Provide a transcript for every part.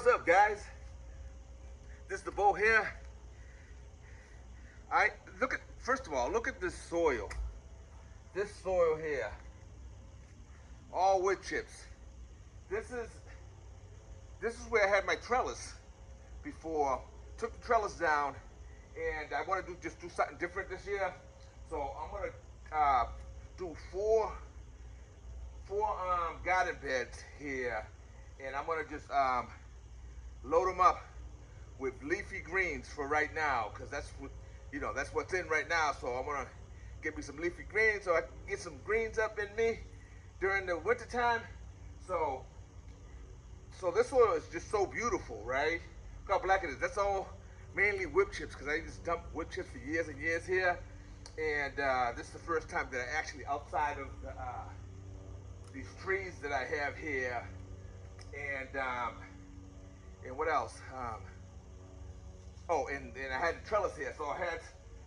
What's up, guys? This is the bow here. First of all, look at this soil. This soil here, all wood chips. This is where I had my trellis before. Took the trellis down, and I want to do something different this year. So I'm gonna do four garden beds here, and I'm gonna just load them up with leafy greens for right now, because that's what's in right now. So I'm gonna get me some leafy greens so I can get some greens up in me during the winter time. So this soil is just so beautiful, right? Look how black it is. That's all mainly wood chips, because I just dumped wood chips for years and years here, and this is the first time that I actually, outside of these trees that I have here, and what else? And I had the trellis here, so I had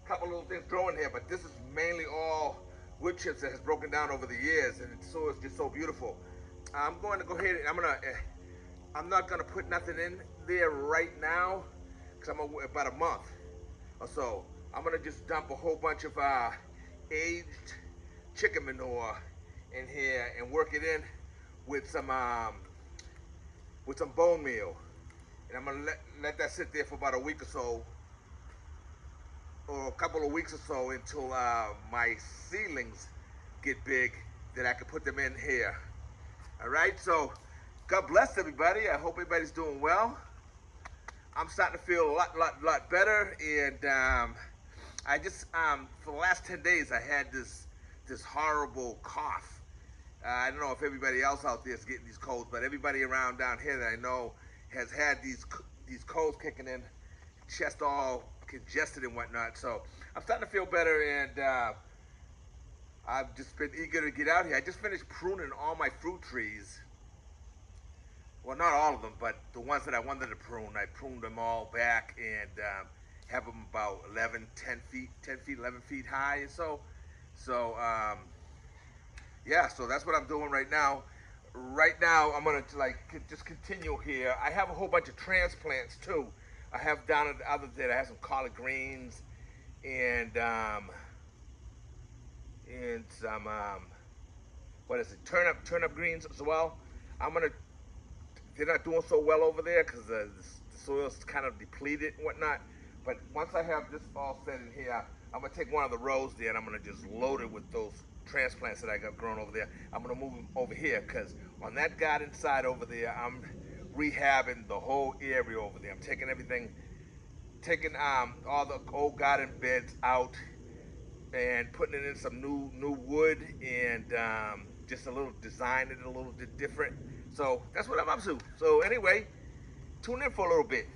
a couple little things growing here, but this is mainly all wood chips that has broken down over the years, and it's just so beautiful. I'm going to go ahead and I'm not gonna put nothing in there right now, because I'm about a month or so. I'm gonna just dump a whole bunch of aged chicken manure in here and work it in with some bone meal. And I'm gonna let that sit there for about a week or so, or a couple of weeks or so, until my seedlings get big, that I can put them in here. All right, so God bless everybody. I hope everybody's doing well. I'm starting to feel a lot better, and I just for the last 10 days I had this horrible cough. I don't know if everybody else out there is getting these colds, but everybody around down here that I know has had these colds kicking in, chest all congested and whatnot. So I'm starting to feel better, and I've just been eager to get out here. I just finished pruning all my fruit trees. Well, not all of them, but the ones that I wanted to prune. I pruned them all back, and have them about 10 feet, 11 feet high. And so yeah, so that's what I'm doing right now. Right now, I'm gonna just continue here. I have a whole bunch of transplants too. I have down at the other day, I have some collard greens and some what is it? Turnip greens as well. They're not doing so well over there because the soil's kind of depleted and whatnot. But once I have this all set in here, I'm gonna take one of the rows there and I'm gonna just load it with those transplants that I got grown over there. I'm gonna move them over here, because on that garden side over there, I'm rehabbing the whole area over there. I'm taking all the old garden beds out and putting it in some new wood, and just a little design it a little bit different. So that's what I'm up to. So anyway, tune in for a little bit.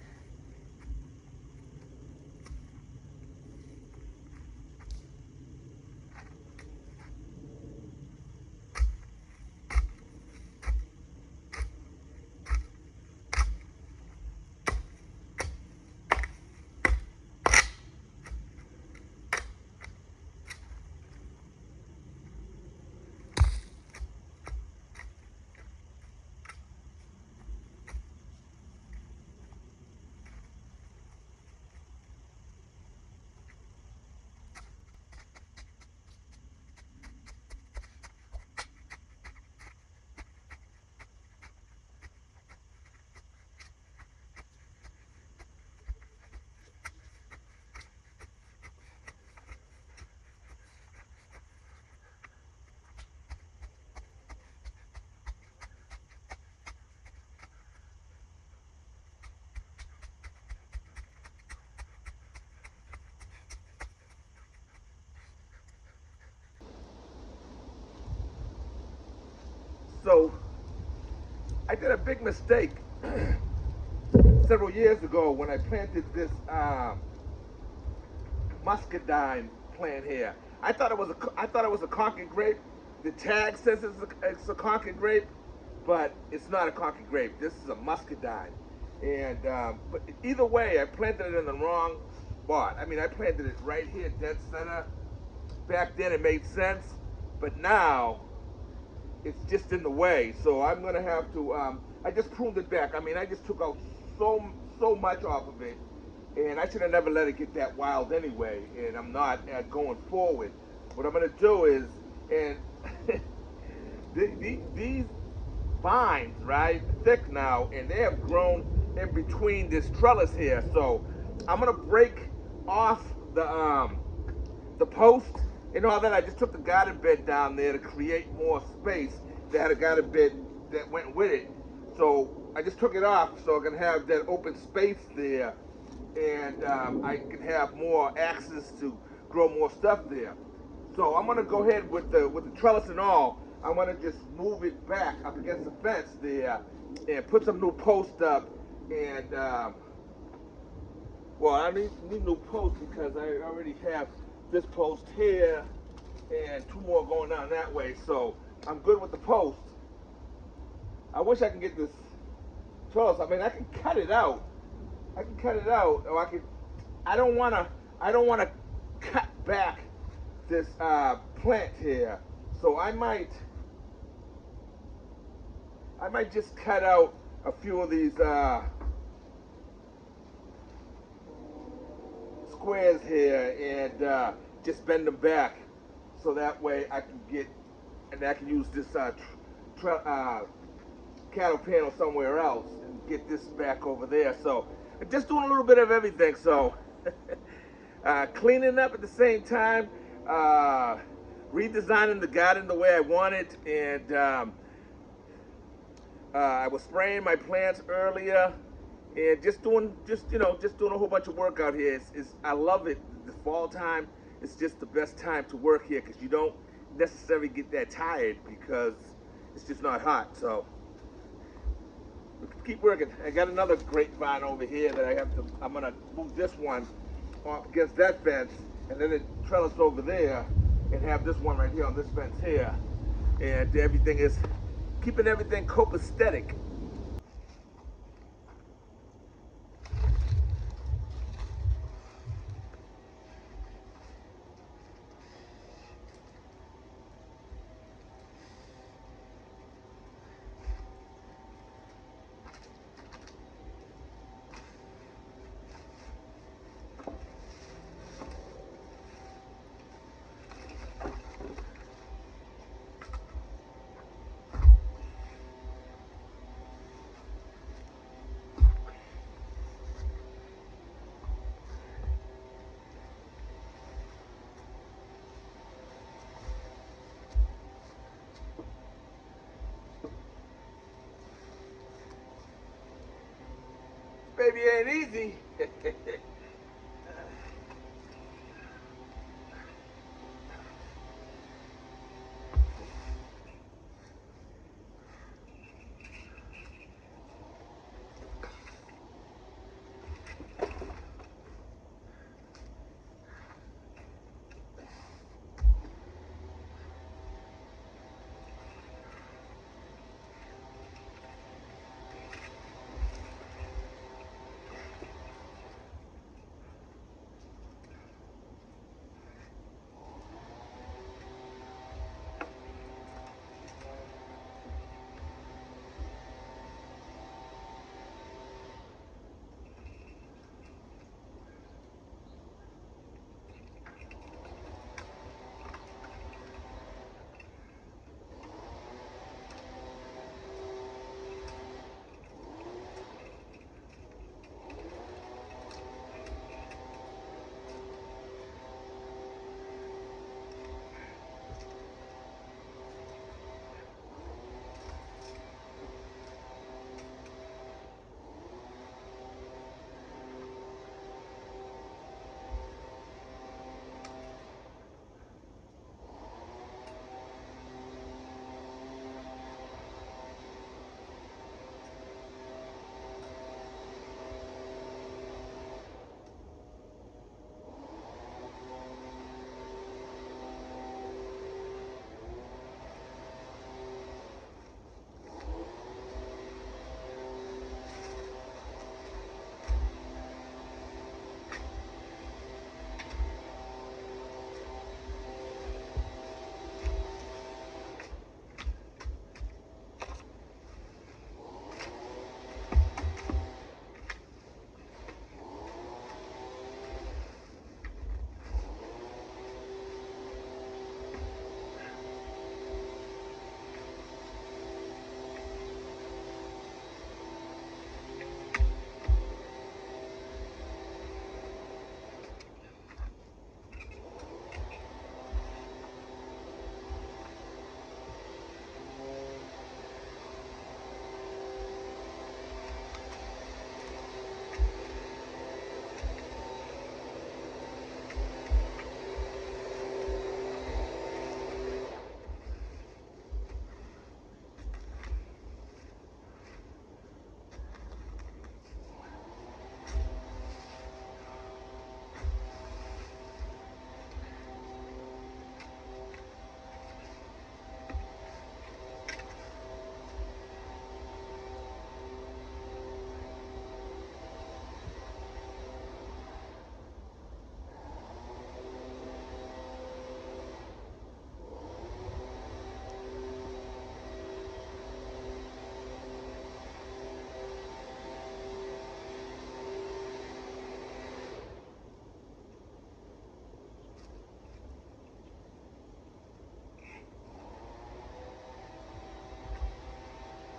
So I did a big mistake several years ago when I planted this muscadine plant here. I thought it was a Concord grape. The tag says it's a Concord grape, but it's not a Concord grape. This is a muscadine. And but either way, I planted it in the wrong spot. I mean, I planted it right here, dead center. Back then it made sense, but now it's just in the way. So I'm gonna have to, I just pruned it back. I mean, I just took out so much off of it, and I should have never let it get that wild anyway. And I'm not going forward. What I'm gonna do is, and these vines, right, thick now, and they have grown in between this trellis here. So I'm gonna break off the post and all that. I just took the garden bed down there to create more space. They had a garden bed that went with it, so I just took it off so I can have that open space there, and I can have more access to grow more stuff there. So I'm gonna go ahead with the trellis and all. I'm gonna just move it back up against the fence there and put some new posts up. And well, I need new posts because I already have this post here and two more going down that way. So I'm good with the post. I wish I can get this trellis. I mean, I can cut it out. I can cut it out, or I could. I don't wanna cut back this plant here. So I might just cut out a few of these squares here and just bend them back, so that way I can get, and I can use this cattle panel somewhere else and get this back over there. So I'm just doing a little bit of everything. So cleaning up at the same time, redesigning the garden the way I want it, and I was spraying my plants earlier, and just doing a whole bunch of work out here. I love it. The fall time is just the best time to work here because you don't necessarily get that tired because it's just not hot. So keep working. I got another grapevine over here that I'm gonna move this one off against that fence, and then it trellis over there, and have this one right here on this fence here, and everything is keeping everything copacetic. Baby ain't easy.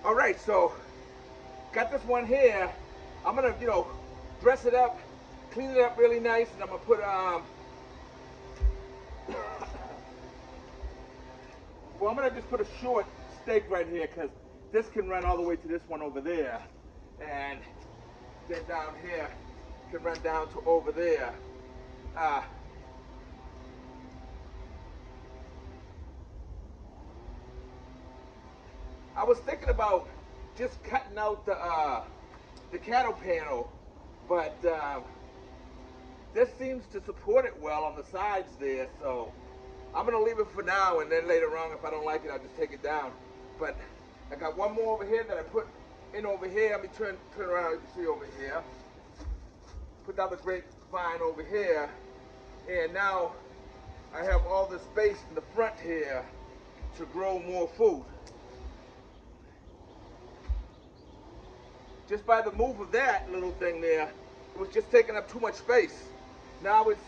All right, so got this one here. I'm gonna, dress it up, clean it up really nice, and I'm gonna put well, I'm gonna just put a short stake right here because this can run all the way to this one over there, and then down here can run down to over there. I was thinking about just cutting out the cattle panel, but this seems to support it well on the sides there, so I'm gonna leave it for now, and then later on, if I don't like it, I'll just take it down. But I got one more over here that I put in over here. Let me turn around, you can see over here. Put down the grapevine over here, and now I have all the space in the front here to grow more food. Just by the move of that little thing there, it was just taking up too much space. Now it's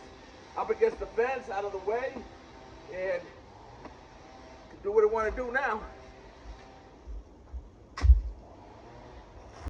up against the fence, out of the way, and can do what I want to do now.